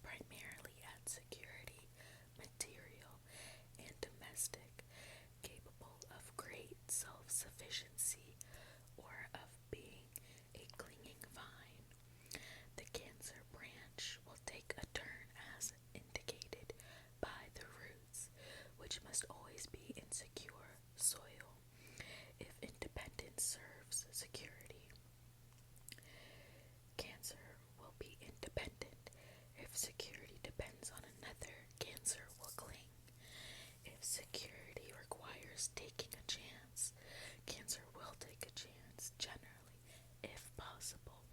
primarily at security, material, and domestic, capable of great self-sufficiency or of being a clinging vine. The Cancer branch will take a turn as indicated by the roots, which must always be in secure soil if independence serves security. Cancer will be independent if security depends on another. Cancer will cling. If security requires taking a chance, Cancer will take a chance, generally, if possible,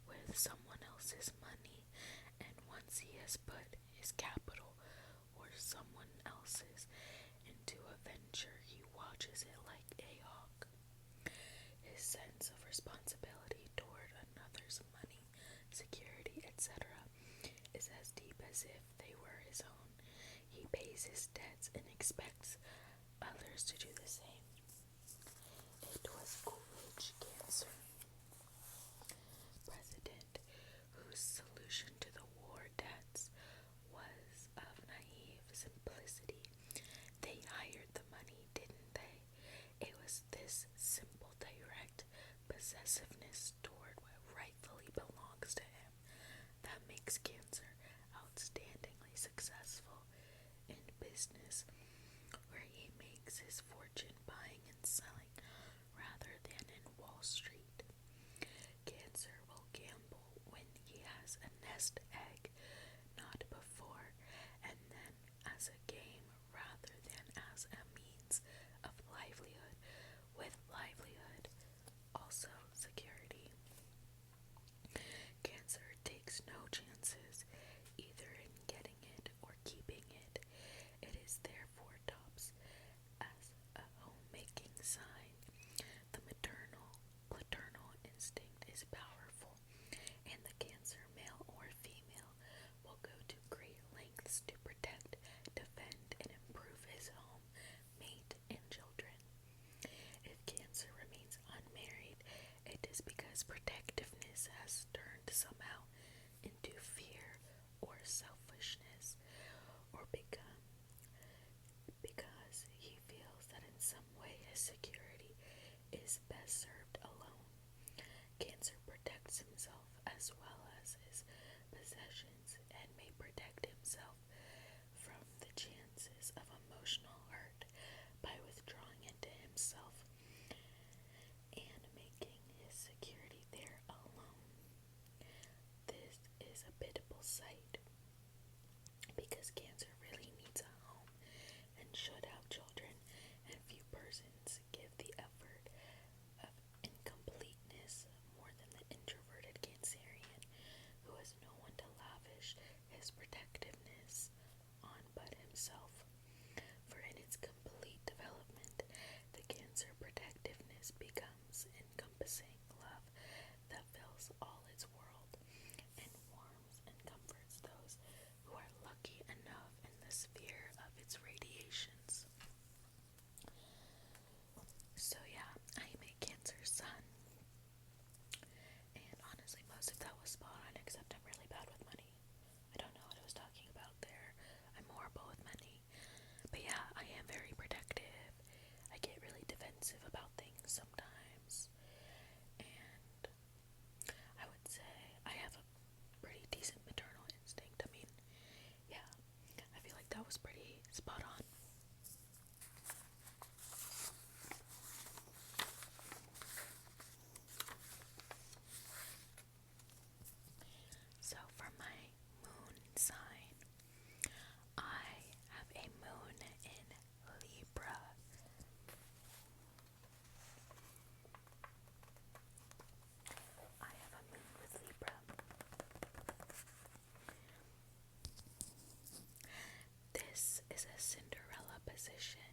with someone else's money, and once he has put his capital or someone else's into a venture, he watches it like a hawk. His sense of responsibility toward another's money, security, etc., is as deep as if they were his own. He pays his debts and expects others to do the same. It was Coolidge, Cancer, president, whose solution to the war debts was of naive simplicity. They hired the money, didn't they? It was this simple, direct possessiveness toward what rightfully belongs to him that makes Cancer outstandingly successful in business, where he makes his fortune buying and selling rather than in Wall Street. Cancer will gamble when he has a nest egg, not before and then as a game rather than as a means of livelihood, with livelihood also security. Cancer takes no chances, either in getting it or keeping it. It is therefore tops as a homemaking sign. The maternal, paternal instinct is powerful, and the Cancer, male or female, will go to great lengths to protect, defend, and improve his home, mate, and children. If Cancer remains unmarried, it is because protectiveness has turned somehow into fear or selfishness, or because he feels that in some way his security is best served alone. Cancer protects himself as well as his possessions, and may protect himself from the chances of emotional hurt by withdrawing into himself and making his security there alone. This is a pitiable sight, because Cancer really needs a home and should have children, and few persons give the effort of incompleteness more than the introverted Cancerian, who has no one to lavish his protectiveness on but himself. For in its complete development, the Cancer protectiveness becomes encompassing love that fills all its world, and warms and comforts those who are lucky enough in the sphere of its radiations. So yeah, I am a Cancer sun, and honestly most of that was spot on, except I'm really bad with money. I don't know what I was talking about there. I'm horrible with money. But yeah, I am very protective. I get really defensive about things sometimes, and I would say I have a pretty decent maternal instinct. I mean, yeah, I feel like that was pretty spot on. So for my moon sign, I have a moon in Libra. I have a moon with Libra. This is a Cinderella position,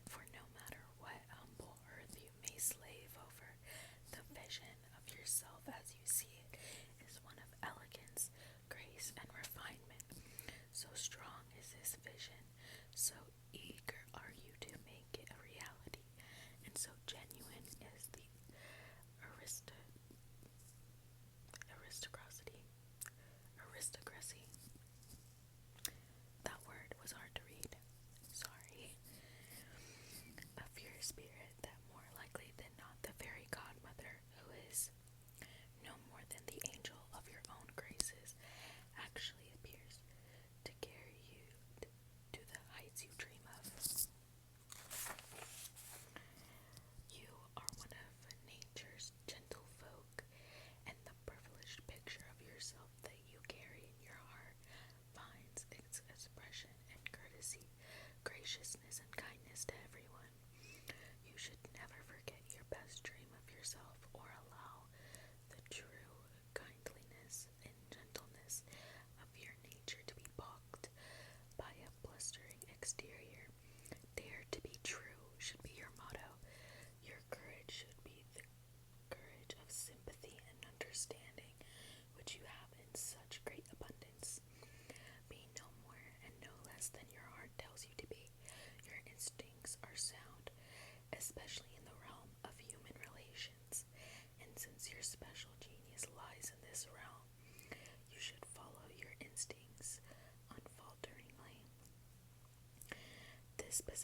for no matter what humble earth you may slave over, the vision of yourself as you see it is one of elegance, grace, and refinement. So strong is this vision, so eager are you to make it a reality, and so genuine is the aristocracy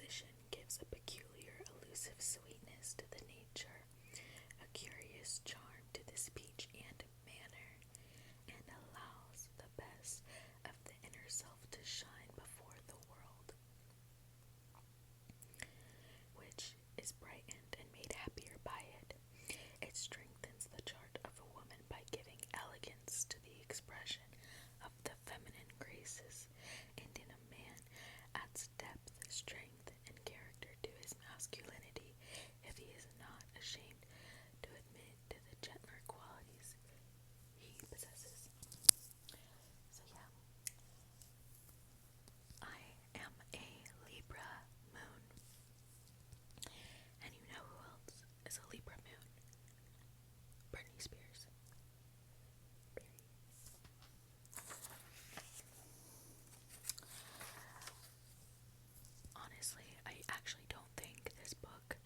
position gives a peculiar, elusive sweetness to the nature, a curious charm to the speech and manner, and allows the best of the inner self to shine before the world, which is brightened and made happier by it. It strengthens the chart of a woman by giving elegance to the expression of the feminine graces, and in a man adds depth, strength, and character to his masculinity if he is not ashamed to admit to the gentler qualities he possesses. So yeah, I am a Libra moon. And you know who else is a Libra moon? Britney Spears. Honestly, I actually don't think this book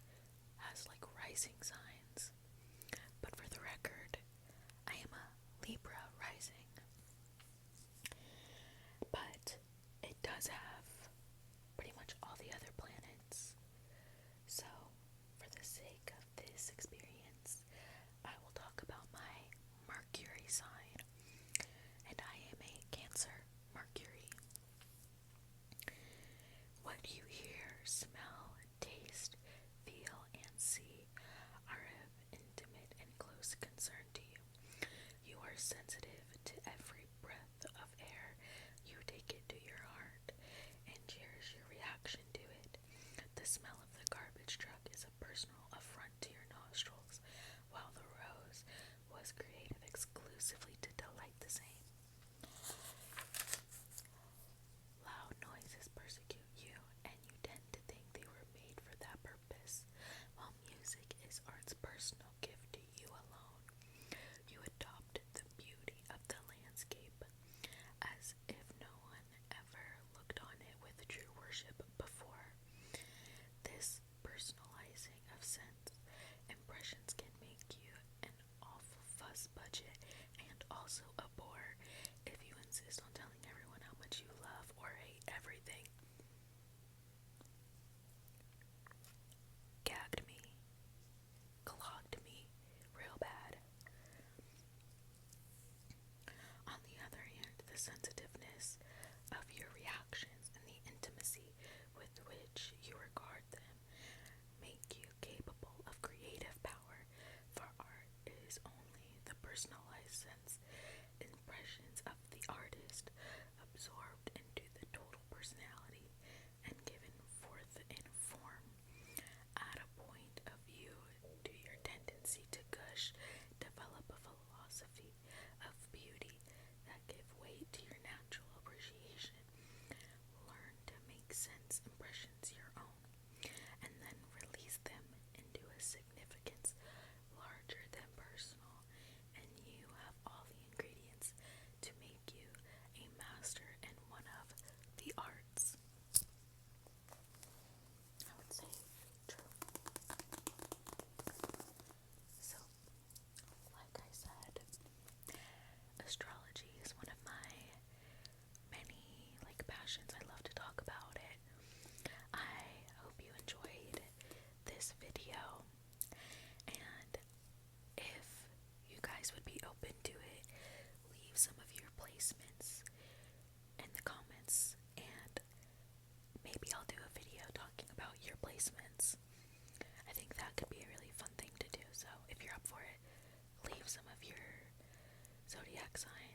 has like rising signs, but for the record, I am a Libra rising. But it does have pretty much all the other planets. So, for the sake of this experience, I will talk about my Mercury sign. And I am a Cancer Mercury. What you hear, smell, taste, feel, and see are of intimate and close concern to you. You are sensitive to every breath of air. You take it to your heart and cherish your reaction to it. The smell of the garbage truck is a personal affront to your nostrils, while the rose was created exclusively to delight the same. Loud noises persecute you, and you tend to think they were made for that purpose, while music is art's personal gift to you alone. You adopt the beauty of the landscape as if no one ever looked on it with true worship before. This personalizing of sense impressions can make you an awful fuss budget and also a bore if you insist on telling everyone how much you love or hate everything. Gagged me, clogged me, real bad. On the other hand, the sensitiveness of your reactions and the intimacy with which you regard them make you capable of creative power, for art is only the personalized sense impressions of the artist absorbed into the total personality and given forth in form. Add a point of view to your tendency to gush, develop a philosophy of beauty that give weight to your natural appreciation. Learn to make sense impressions your own, and then release them into a significance larger than personal, and you have all the ingredients to make you a master in one of the arts. I would say true. So, like I said, astrology is one of my many passions. I love to talk about it. I hope you enjoyed this video, and if you guys would be open to it, leave some of your placements in the comments, and maybe I'll do a video talking about your placements. I think that could be a really fun thing to do, so if you're up for it, leave some of your zodiac sign